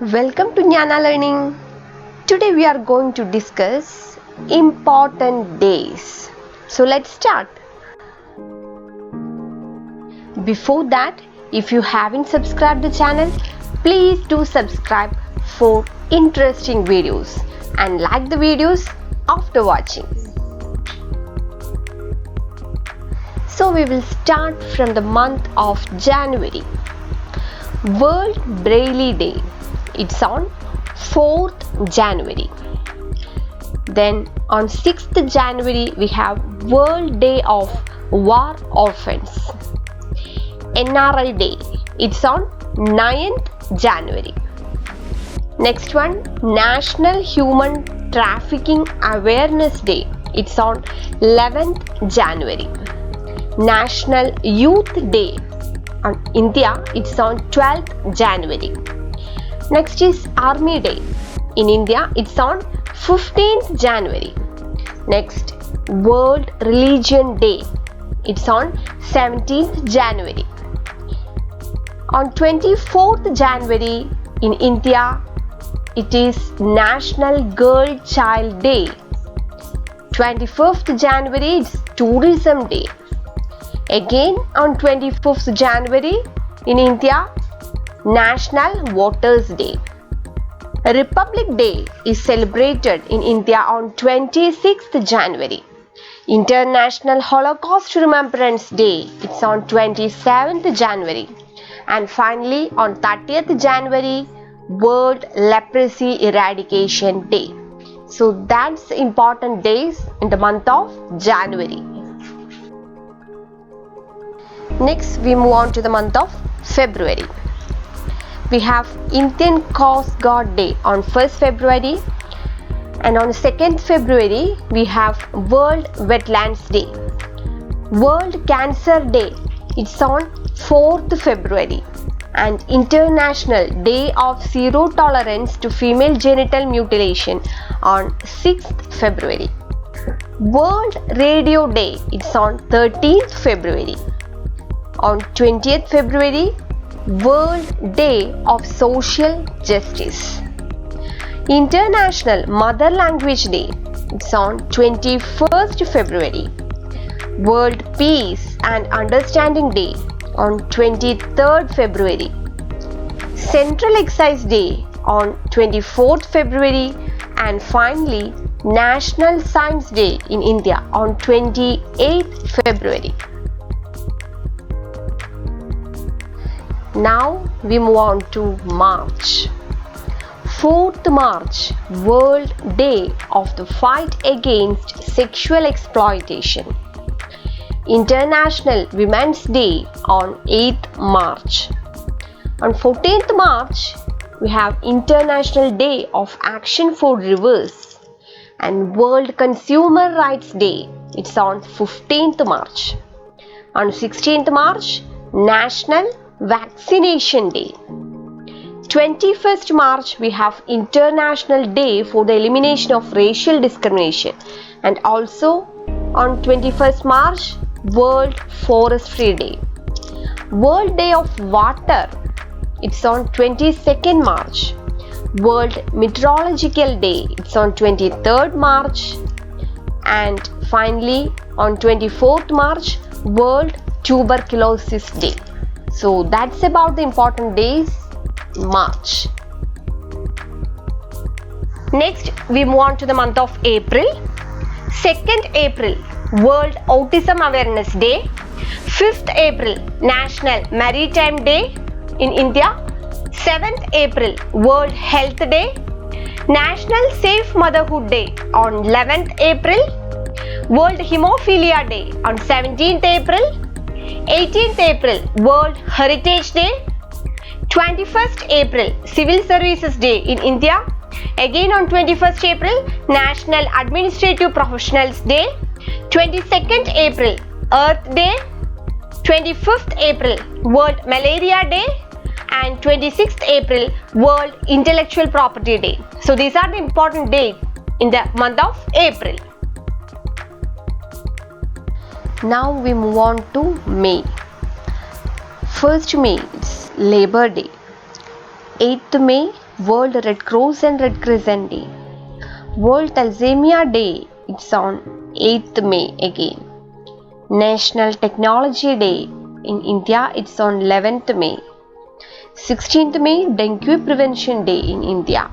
Welcome to Jnana Learning. Today we are going to discuss important days. So let's start. Before that, if you haven't subscribed the channel, please do subscribe for interesting videos and like the videos after watching. So we will start from the month of January. World Braille Day. It's on 4th January. Then on 6th January we have World Day of War Orphans. NRI Day. It's on 9th January. Next one, National Human Trafficking Awareness Day. It's on 11th January. National Youth Day. On India, it's on 12th January. Next is Army Day. In India, it's on 15th January. Next, World Religion Day. It's on 17th January. On 24th January in India, it is National Girl Child Day. 25th January is Tourism Day. Again on 25th January in India, National Voters Day. Republic Day is celebrated in India on 26th January. International Holocaust Remembrance Day, it's on 27th January. And finally on 30th January, World Leprosy Eradication Day. So that's important days in the month of January. Next we move on to the month of February. We have Indian Coast Guard Day on 1st February, and on 2nd February we have World Wetlands Day. World Cancer Day, it's on 4th February, and International Day of Zero Tolerance to Female Genital Mutilation on 6th February. World Radio Day, it's on 13th February. On 20th February, World Day of Social Justice. International Mother Language Day, it's on 21st February. World Peace and Understanding Day on 23rd February. Central Excise Day on 24th February, and finally National Science Day in India on 28th February. Now we move on to March. 4th March, World Day of the Fight Against Sexual Exploitation. International Women's Day on 8th March. On 14th March, we have International Day of Action for Rivers and World Consumer Rights Day. It's on 15th March. On 16th March, National Vaccination Day. 21st March, we have International Day for the Elimination of Racial Discrimination, and also on 21st March, World Forestry Day. World Day of Water, it's on 22nd March. World Meteorological Day, it's on 23rd March. And finally on 24th March, World Tuberculosis Day. So that's about the important days in March. Next we move on to the month of April. 2nd April, World Autism Awareness Day. 5th April, National Maritime Day in India. 7th April, World Health Day. National Safe Motherhood Day on 11th April. World Hemophilia Day on 17th April. 18th April, World Heritage Day. 21st April, Civil Services Day in India. Again on 21st April, National Administrative Professionals Day. 22nd April, Earth Day. 25th April, World Malaria Day. And 26th April, World Intellectual Property Day. So these are the important days in the month of April. Now we move on to May. 1st May is Labor Day. 8th May World Red Cross and Red Crescent Day. World Thalassemia Day, it's on 8th May again. National Technology Day in India, it's on 11th May. 16th May, Dengue Prevention Day in India.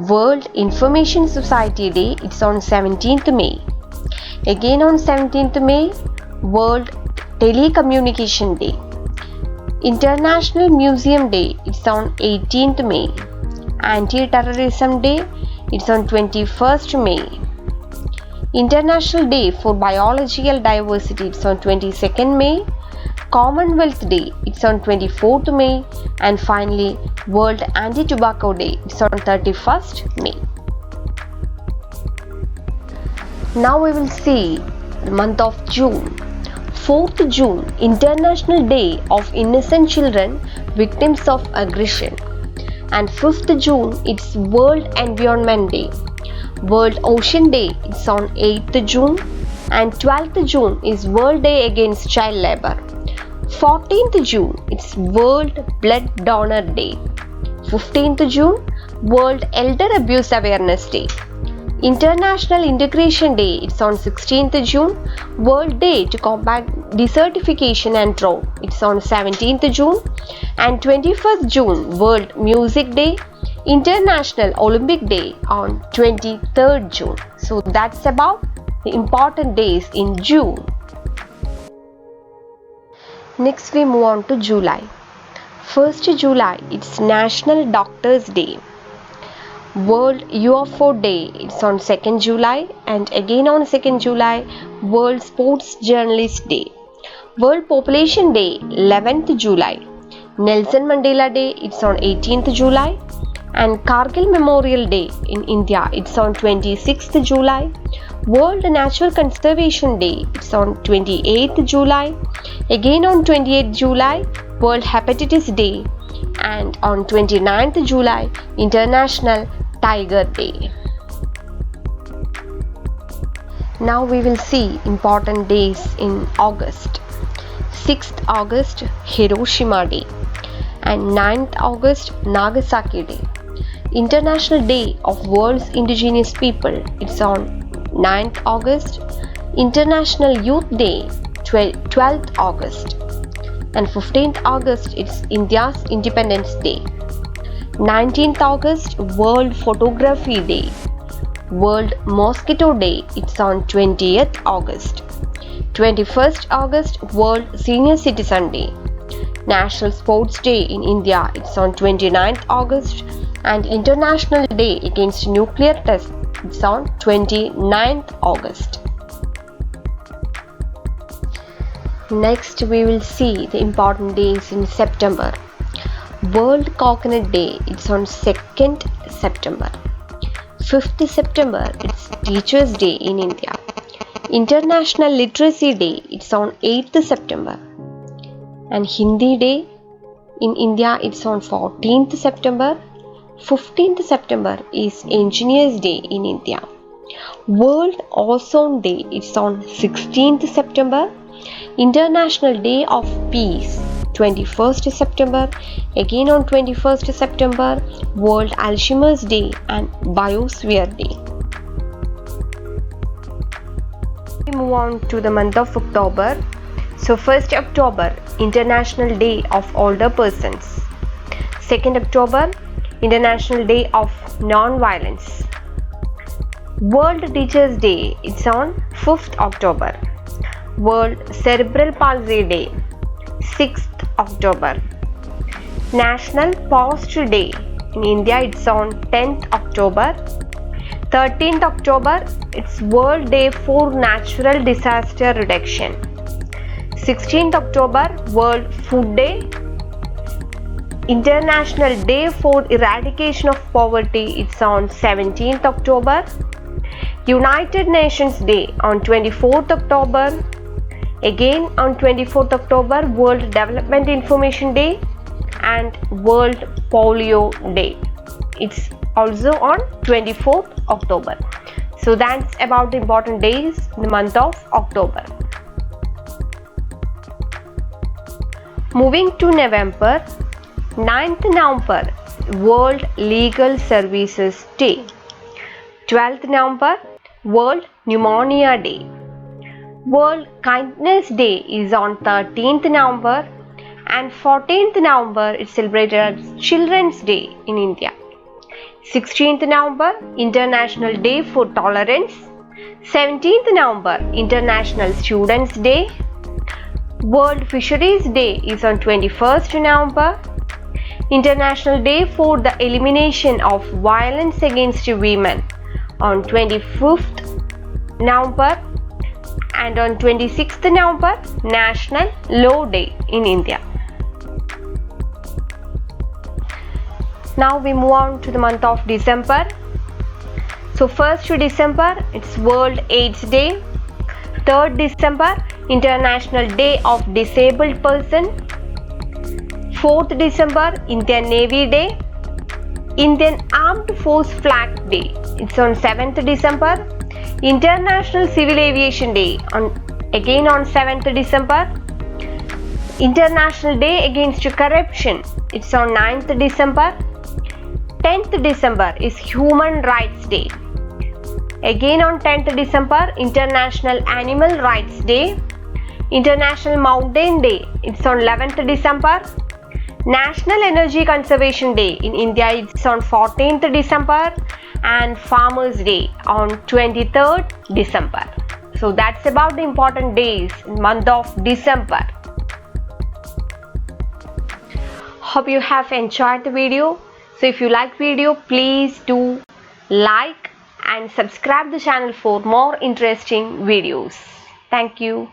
World Information Society Day, it's on 17th May. Again on 17th May, World Telecommunication Day. International Museum Day, it's on 18th May. Anti-Terrorism Day, it's on 21st May. International Day for Biological Diversity, it's on 22nd May. Commonwealth Day, it's on 24th May. And finally, World Anti-Tobacco Day, it's on 31st May. Now we will see the month of June. 4th June, International Day of Innocent Children Victims of Aggression. And 5th June, it's World Environment Day. World Ocean Day, it's on 8th June. And 12th June is World Day Against Child Labor. 14th June, it's World Blood Donor Day. 15th June, World Elder Abuse Awareness Day. International Integration Day, it's on 16th June. World Day to Combat Desertification and Drought, it's on 17th June. And 21st June, World Music Day. International Olympic Day on 23rd June. So that's about the important days in June. Next we move on to July. 1st July, it's National Doctors Day. World UFO Day, it's on 2nd July. And again on 2nd July, World Sports Journalist Day. World Population Day, 11th July. Nelson Mandela Day, it's on 18th July. And Kargil Memorial Day in India, it's on 26th July. World Natural Conservation Day, it's on 28th July. Again on 28th July, World Hepatitis Day. And on 29th July, International Tiger Day. Now we will see important days in August. 6th August, Hiroshima Day. And 9th August, Nagasaki Day. International Day of World's Indigenous People, it's on 9th August. International Youth Day, 12th August. And 15th August, it's India's Independence Day. 19th August, World Photography Day. World Mosquito Day, it's on 20th August. 21st August, World Senior Citizen Day. National Sports Day in India, it's on 29th August. And International Day Against Nuclear Tests, it's on 29th August. Next we will see the important days in September. World Coconut Day, it's on 2nd September. 5th September, it's Teachers Day in India. International Literacy Day, it's on 8th September. And Hindi Day in India, it's on 14th September. 15th September is Engineers Day in India. World Ozone Day, it's on 16th September. International Day of Peace, 21st September. Again on 21st September, World Alzheimer's Day and Biosphere Day. We move on to the month of October. So 1st October, International Day of Older Persons. 2nd October, International Day of Non-Violence. World Teachers Day, it's on 5th October. World Cerebral Palsy Day, 6th October. National Postal Day in India, it's on 10th October. 13th October, it's World Day for Natural Disaster Reduction. 16th October, World Food Day. International Day for Eradication of Poverty, it's on 17th October. United Nations Day on 24th October. Again on 24th October, World Development Information Day and World Polio Day. It's also on 24th October. So that's about the important days in the month of October. Moving to November, 9th November, World Legal Services Day. 12th November, World Pneumonia Day. World Kindness Day is on 13th November, and 14th November is celebrated as Children's Day in India. 16th November, International Day for Tolerance. 17th November, International Students Day. World Fisheries Day is on 21st November. International Day for the Elimination of Violence Against Women on 25th November, and on 26th November, National Law Day in India. Now we move on to the month of December. So 1st December, it's World AIDS Day. 3rd December, International Day of Disabled Person. 4th December, Indian Navy Day. Indian Armed Force Flag Day, it's on 7th December. International Civil Aviation Day, again on 7th December. International Day Against Corruption, it's on 9th December. 10th December is Human Rights Day. Again on 10th December, International Animal Rights Day. International Mountain Day, it's on 11th December. National Energy Conservation Day in India, it's on 14th December, and Farmers Day on 23rd December. So that's about the important days in the month of December. Hope you have enjoyed the video. So if you like video, please do like and subscribe the channel for more interesting videos. Thank you.